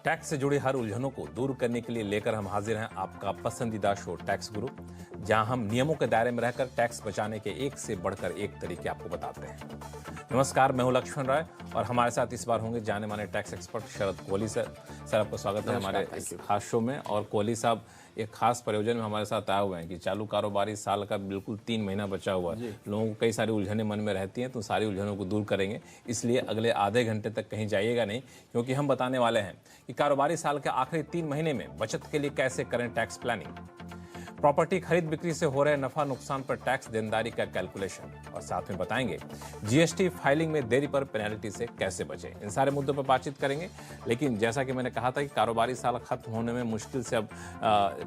Tax से जुड़ी हर उलझनों को दूर करने के लिए लेकर हम हाजिर हैं आपका पसंदीदा शो टैक्स गुरु, जहां हम नियमों के दायरे में रहकर टैक्स बचाने के एक से बढ़कर एक तरीके आपको बताते हैं। नमस्कार, मैं हूं लक्ष्मण राय और हमारे साथ इस बार होंगे जाने माने टैक्स एक्सपर्ट शरद कोहली सर। सर, आपका स्वागत है हमारे इस खास शो में। और कोहली साहब एक खास प्रयोजन में हमारे साथ आए हुए हैं कि चालू कारोबारी साल का बिल्कुल 3 महीना बचा हुआ है, लोगों को कई सारी उलझनें मन में रहती हैं, तो सारी उलझनों को दूर करेंगे। इसलिए अगले आधे घंटे तक कहीं जाइएगा नहीं, क्योंकि हम बताने वाले हैं कि कारोबारी साल के आखिरी 3 महीने में बचत के लिए कैसे करें टैक्स प्लानिंग, प्रॉपर्टी खरीद बिक्री से हो रहे नफा नुकसान पर टैक्स देनदारी का कैलकुलेशन, और साथ में बताएंगे जीएसटी फाइलिंग में देरी पर पेनल्टी से कैसे बचें। इन सारे मुद्दों पर बातचीत करेंगे। लेकिन जैसा कि मैंने कहा था कि कारोबारी साल खत्म होने में मुश्किल से अब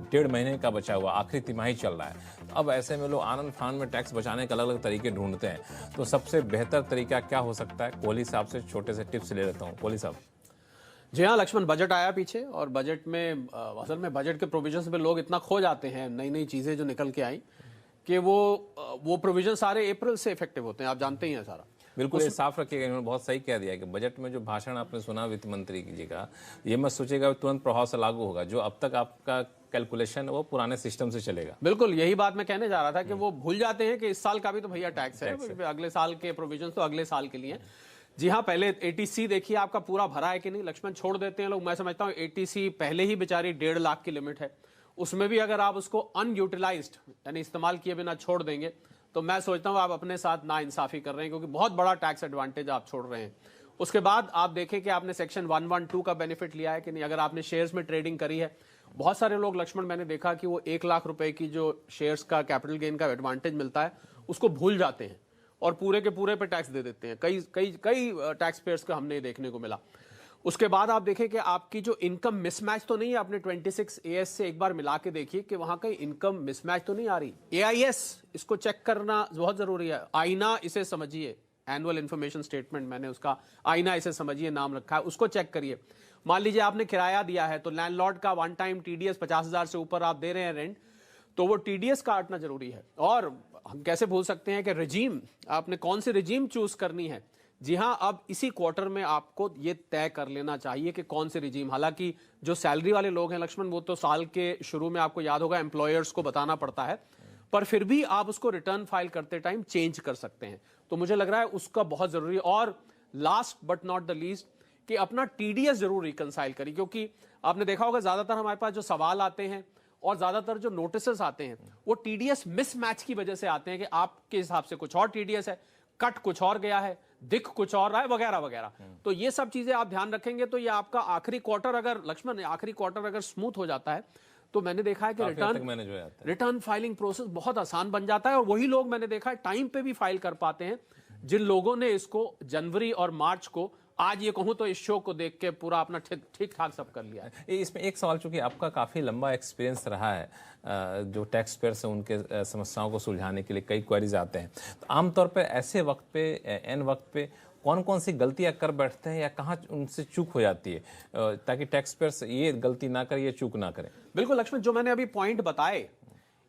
1.5 महीने का बचा हुआ, आखिरी तिमाही चल रहा है। अब ऐसे में लोग आनंद फान में टैक्स बचाने के अलग अलग तरीके ढूंढते हैं, तो सबसे बेहतर तरीका क्या हो सकता है? कोहली साहब से छोटे से टिप्स ले लेता हूँ। कोहली साहब। जी हाँ लक्ष्मण, बजट आया पीछे और बजट में असल में बजट के प्रोविजंस में लोग इतना खो जाते हैं, नई नई चीजें जो निकल के आई कि वो प्रोविजन सारे अप्रैल से इफेक्टिव होते हैं, आप जानते ही हैं सारा। बिल्कुल ये साफ रखिएगा, इन्होंने बहुत सही कह दिया कि बजट में जो भाषण आपने सुना वित्त मंत्री जी का, ये मत सोचेगा तुरंत प्रभाव से लागू होगा। जो अब तक आपका कैलकुलेशन वो पुराने सिस्टम से चलेगा। बिल्कुल यही बात मैं कहने जा रहा था कि वो भूल जाते हैं कि इस साल का भी तो भैया टैक्स है, अगले साल के प्रोविजन तो अगले साल के लिए। जी हाँ, पहले एटीसी देखिए आपका पूरा भरा है कि नहीं। लक्ष्मण, छोड़ देते हैं लोग। मैं समझता हूँ एटीसी पहले ही बेचारी 1.5 लाख की लिमिट है, उसमें भी अगर आप उसको अनयूटिलाइज्ड यानी इस्तेमाल किए बिना छोड़ देंगे तो मैं सोचता हूँ आप अपने साथ नाइंसाफी कर रहे हैं, क्योंकि बहुत बड़ा टैक्स एडवांटेज आप छोड़ रहे हैं। उसके बाद आप देखें कि आपने सेक्शन 112 का बेनिफिट लिया है कि नहीं। अगर आपने शेयर्स में ट्रेडिंग करी है, बहुत सारे लोग लक्ष्मण मैंने देखा कि वो 1 लाख रुपए की जो शेयर्स का कैपिटल गेन का एडवांटेज मिलता है उसको भूल जाते हैं और पूरे के पूरे पे टैक्स दे देते हैं। कई टैक्स पेयर्स को हमने देखने को मिला। उसके बाद आप देखें कि आपकी जो इनकम मिसमैच तो नहीं है, आपने 26 AS से एक बार मिला के देखिए कि वहां कहीं इनकम मिसमैच तो नहीं आ रही। AIS इसको चेक करना बहुत जरूरी है। आईना इसे समझिए, एनुअल इन्फॉर्मेशन स्टेटमेंट, मैंने उसका आईना इसे समझिए नाम रखा है, उसको चेक करिए। मान लीजिए आपने किराया दिया है तो लैंडलॉर्ड का वन टाइम TDS 50,000 से ऊपर आप दे रहे हैं रेंट, तो वो TDS काटना जरूरी है। और हम कैसे भूल सकते हैं कि रिजीम, आपने कौन सी रिजीम चूज करनी है। जी हां, अब इसी क्वार्टर में आपको ये तय कर लेना चाहिए कि कौन सी रिजीम। हालांकि जो सैलरी वाले लोग हैं लक्ष्मण, वो तो साल के शुरू में आपको याद होगा एम्प्लॉयर्स को बताना पड़ता है, पर फिर भी आप उसको रिटर्न फाइल करते टाइम चेंज कर सकते हैं। तो मुझे लग रहा है उसका बहुत जरूरी है। और last but not the least कि अपना TDS जरूर रिकंसाइल करिए, क्योंकि आपने देखा होगा ज्यादातर हमारे पास जो सवाल आते हैं और ज्यादातर जो नोटिसेस आते हैं वो TDS मिसमैच की वजह से आते हैं कि आपके हिसाब से कुछ और TDS है, कट कुछ और गया है, दिख कुछ और रहा है, वगैरह वगैरह। तो ये सब चीजें आप ध्यान रखेंगे तो ये आपका आखिरी क्वार्टर, अगर लक्ष्मण आखिरी क्वार्टर अगर स्मूथ हो जाता है तो मैंने देखा है कि रिटर्न फाइलिंग प्रोसेस बहुत आसान बन जाता है। और वही लोग मैंने देखा है टाइम पे भी फाइल कर पाते हैं जिन लोगों ने इसको जनवरी और मार्च को, आज ये कहूं तो इस शो को देख के पूरा अपना ठीक ठाक सब कर लिया है। इसमें एक सवाल, चूंकि आपका काफी लंबा एक्सपीरियंस रहा है, जो टैक्स पेयर से उनके समस्याओं को सुलझाने के लिए कई क्वेरीज आते हैं, तो आमतौर पर ऐसे वक्त पे, एन वक्त पे कौन कौन सी गलतियां कर बैठते हैं या कहाँ उनसे चूक हो जाती है, ताकि टैक्स पेयर्स ये गलती ना करें, ये चूक ना करें? बिल्कुल लक्ष्मण, जो मैंने अभी पॉइंट बताए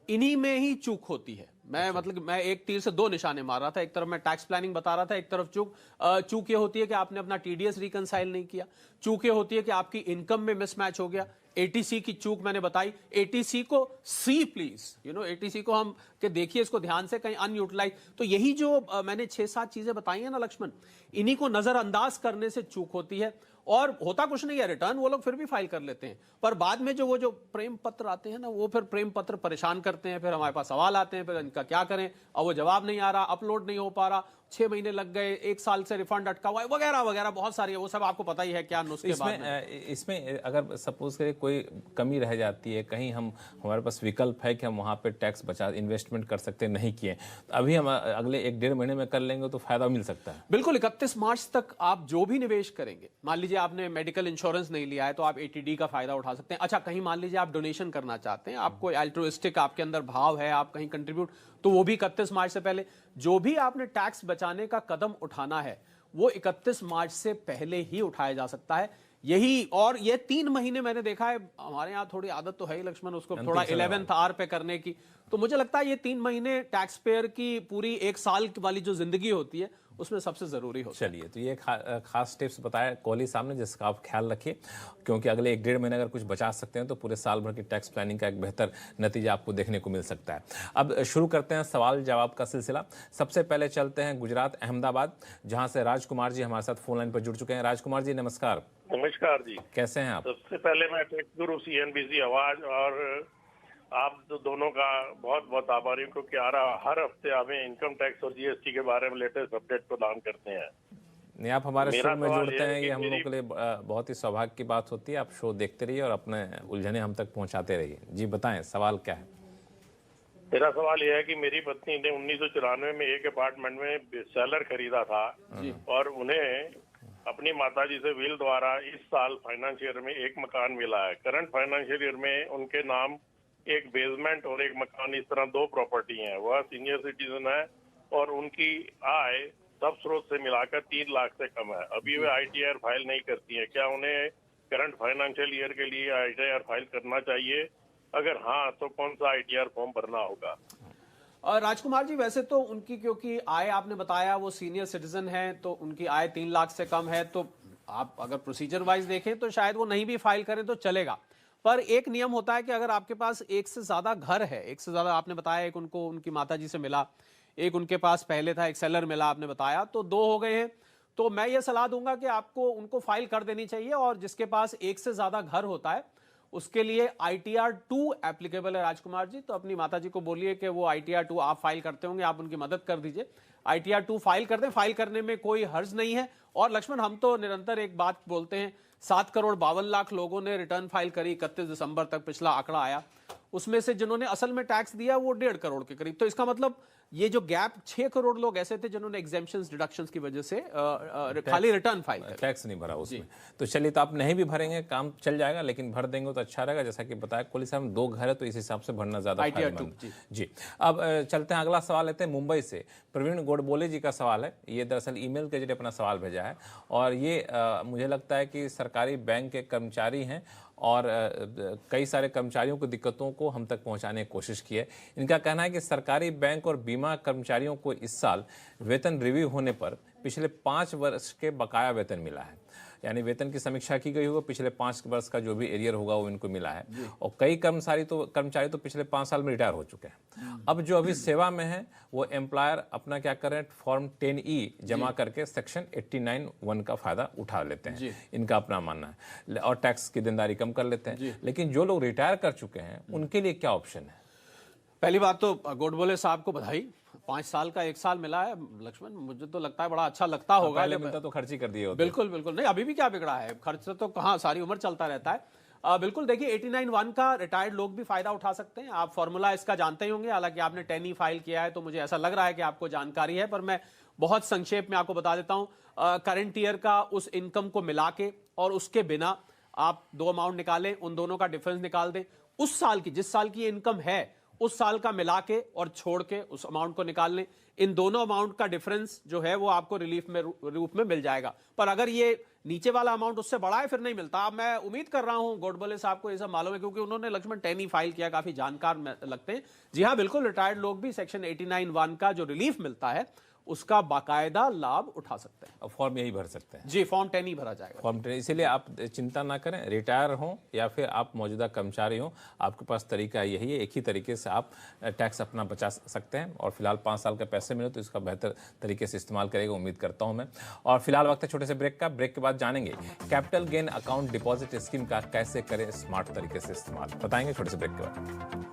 इन्हीं में ही चूक होती है। मैं एक तीर से 2 निशाने मार रहा था। एक तरफ मैं टैक्स प्लानिंग बता रहा था, एक तरफ चूक ये होती है कि आपने अपना TDS रिकंसाइल नहीं किया। चूक ये होती है कि आपकी इनकम में मिसमैच हो गया। ATC की चूक मैंने बताई। ATC को सी प्लीज, ATC को हम कि देखिए इसको ध्यान से, कहीं अनयूटिलाइज। तो यही जो मैंने 6-7 चीजें बताई है ना लक्ष्मण, इन्हीं को नजरअंदाज करने से चूक होती है। और होता कुछ नहीं है, रिटर्न वो लोग फिर भी फाइल कर लेते हैं, पर बाद में जो प्रेम पत्र आते हैं ना, वो फिर प्रेम पत्र परेशान करते हैं। फिर हमारे पास सवाल आते हैं, फिर इनका क्या करें, अब वो जवाब नहीं आ रहा, अपलोड नहीं हो पा रहा, 6 महीने लग गए, 1 साल से रिफंड अटका हुआ है, वगैरह वगैरह बहुत सारी है। वो सब आपको पता ही है क्या नुस्खे। इसमें अगर सपोज करें कोई कमी रह जाती है, कहीं हमारे पास विकल्प है कि हम वहां पे टैक्स बचा इन्वेस्टमेंट कर सकते हैं, नहीं किए, तो अभी हम अगले 1-1.5 महीने में कर लेंगे तो फायदा मिल सकता है। बिल्कुल, 31 मार्च तक आप जो भी निवेश करेंगे, मान लीजिए आपने मेडिकल इंश्योरेंस नहीं लिया है तो आप ATD का फायदा उठा सकते हैं। अच्छा, कहीं मान लीजिए आप डोनेशन करना चाहते हैं, आपको अल्ट्रुइस्टिक आपके अंदर भाव है, आप कहीं कंट्रीब्यूट, तो वो भी 31 मार्च से पहले। जो भी आपने टैक्स बचाने का कदम उठाना है वो 31 मार्च से पहले ही उठाया जा सकता है। यही, और ये 3 महीने मैंने देखा है, हमारे यहाँ थोड़ी आदत तो है ही लक्ष्मण उसको थोड़ा 11th आवर पे करने की, तो मुझे लगता है ये 3 महीने टैक्स पेयर की पूरी 1 साल वाली जो जिंदगी होती है उसमें सबसे जरूरी होता है। चलिए, तो ये खास टिप्स बताया कोहली साहब ने, जिसका आप ख्याल रखिए, क्योंकि अगले 1-1.5 महीने अगर कुछ बचा सकते हैं तो पूरे साल भर की टैक्स प्लानिंग का एक बेहतर नतीजा आपको देखने को मिल सकता है। अब शुरू करते हैं सवाल जवाब का सिलसिला। सबसे पहले चलते हैं गुजरात अहमदाबाद, जहां से राजकुमार जी हमारे साथ फोन लाइन पर जुड़ चुके हैं। राजकुमार जी नमस्कार। नमस्कार जी, कैसे हैं आप? सबसे पहले मैं टैक्स गुरु CNBC आवाज और आप दोनों का बहुत बहुत आभारी हूँ, क्योंकि हर हफ्ते हमें इनकम टैक्स और GST के बारे में लेटेस्ट अपडेट प्रदान करते हैं। नहीं, आप हमारे मेरा शो में सवाल जुड़ते ये है हैं, कि ये हम लोग मेरी- के लिए बहुत ही सौभाग्य की बात होती है। आप शो देखते रहिए और अपने उलझने हम तक पहुंचाते रहिए। जी बताएं, सवाल क्या है? मेरा सवाल यह है कि मेरी पत्नी ने 1994 में एक अपार्टमेंट में सेलर खरीदा था और उन्हें अपनी माताजी से विल द्वारा इस साल फाइनेंशियल ईयर में एक मकान मिला है। करंट फाइनेंशियल ईयर में उनके नाम एक बेसमेंट और एक मकान, इस तरह 2 प्रॉपर्टी हैं। वह सीनियर सिटीजन है और उनकी आय सब स्रोत से मिलाकर 3 लाख से कम है। अभी वे ITR फाइल नहीं करती हैं। क्या उन्हें करंट फाइनेंशियल ईयर के लिए ITR फाइल करना चाहिए? अगर हाँ, तो कौन सा ITR फॉर्म भरना होगा? राजकुमार जी, वैसे तो उनकी, क्योंकि आय आपने बताया वो सीनियर सिटीजन है, तो उनकी आय 3 लाख से कम है, तो आप अगर प्रोसीजर वाइज देखें तो शायद वो नहीं भी फाइल करें तो चलेगा। पर एक नियम होता है कि अगर आपके पास एक से ज्यादा घर है, एक से ज्यादा, आपने बताया एक उनको उनकी माताजी से मिला, एक उनके पास पहले था, एक सेलर मिला आपने बताया, तो 2 हो गए हैं। तो मैं ये सलाह दूंगा कि आपको उनको फाइल कर देनी चाहिए, और जिसके पास एक से ज्यादा घर होता है उसके लिए ITR 2 एप्लीकेबल है राजकुमार जी। तो अपनी माताजी को बोलिए कि वो ITR 2 आप फाइल करते होंगे, आप उनकी मदद कर दीजिए, ITR 2 फाइल कर दें। फाइल करने में कोई हर्ज नहीं है। और लक्ष्मण, हम तो निरंतर एक बात बोलते हैं, 7,52,00,000 लोगों ने रिटर्न फाइल करी 31 दिसंबर तक, पिछला आंकड़ा आया, उसमें से जिन्होंने असल में टैक्स दिया वो 1.5 करोड़ के करीब। तो इसका मतलब ये जो गैप, 6 करोड़ लोग ऐसे थे जिन्होंने एग्जेम्पशंस डिडक्शंस की वजह से खाली रिटर्न फाइल कर, टैक्स नहीं भरा उसमें। तो चलिए, तो आप नहीं भी भरेंगे काम चल जाएगा, लेकिन भर देंगे तो अच्छा रहेगा। जैसा कि बताया कोहली साहब, 2 घर है तो इस हिसाब से भरना ज्यादा फायदेमंद। जी, अब चलते हैं, अगला सवाल लेते हैं मुंबई से। प्रवीण गोडबोले जी का सवाल है। ये दरअसल ईमेल के जरिए अपना सवाल भेजा है, और ये मुझे लगता है कि सरकारी बैंक के कर्मचारी हैं और कई सारे कर्मचारियों की दिक्कतों को हम तक पहुंचाने की कोशिश की है। इनका कहना है कि सरकारी बैंक और बीमा कर्मचारियों को इस साल वेतन रिव्यू होने पर पिछले 5 वर्ष के बकाया वेतन मिला है। यानी वेतन की समीक्षा की गई होगा, पिछले 5 वर्ष का जो भी एरियर होगा वो इनको मिला है। और कई कर्मचारी तो पिछले 5 साल में रिटायर हो चुके हैं। अब जो अभी सेवा में है वो एम्प्लॉयर अपना क्या कर रहे हैं, फॉर्म 10E जमा करके सेक्शन 89(1) का फायदा उठा लेते हैं, इनका अपना मानना है, और टैक्स की देनदारी कम कर लेते हैं। लेकिन जो लोग रिटायर कर चुके हैं उनके लिए क्या ऑप्शन है? पहली बात तो गोडबोले साहब को बधाई, 5 साल का 1 साल मिला है। लक्ष्मण, मुझे तो लगता है बड़ा अच्छा लगता होगा। पहले मिलता तो खर्च ही कर दिए होते। बिल्कुल बिल्कुल नहीं, अभी भी क्या बिगड़ा है, खर्च तो कहाँ, सारी उम्र चलता रहता है। बिल्कुल देखिए, 89(1) का रिटायर्ड लोग भी फायदा उठा सकते हैं। आप फॉर्मूला इसका जानते ही होंगे, हालांकि आपने 10E फाइल किया है तो मुझे ऐसा लग रहा है कि आपको जानकारी है, पर मैं बहुत संक्षेप में आपको बता देता हूं। करंट ईयर का उस इनकम को मिला के और उसके बिना आप 2 अमाउंट निकालें, उन दोनों का डिफरेंस निकाल दें। उस साल की, जिस साल की इनकम है उस साल का मिला के और छोड़ के उस अमाउंट को निकाल लें। इन दोनों अमाउंट का डिफरेंस जो है वो आपको रिलीफ में रूप में मिल जाएगा। पर अगर ये नीचे वाला अमाउंट उससे बड़ा है फिर नहीं मिलता। अब मैं उम्मीद कर रहा हूं गोडबोले साहब को ये सब मालूम है, क्योंकि उन्होंने लक्ष्मण 10E फाइल किया, काफी जानकार लगते हैं। जी हाँ, बिल्कुल, रिटायर्ड लोग भी सेक्शन 89(1) का जो रिलीफ मिलता है उसका बाकायदा लाभ उठा सकते हैं। फॉर्म यही भर सकते हैं। जी, फॉर्म 10E भरा जाएगा। फॉर्म 10, इसीलिए आप चिंता ना करें, रिटायर हो या फिर आप मौजूदा कर्मचारी हो, आपके पास तरीका यही है। एक ही तरीके से आप टैक्स अपना बचा सकते हैं, और फिलहाल 5 साल का पैसे मिले तो इसका बेहतर तरीके से इस्तेमाल करेगा, उम्मीद करता हूं मैं। और फिलहाल वक्त है छोटे से ब्रेक का। ब्रेक के बाद जानेंगे capital gain account deposit scheme का कैसे करें स्मार्ट तरीके से इस्तेमाल, बताएंगे छोटे से ब्रेक के बाद।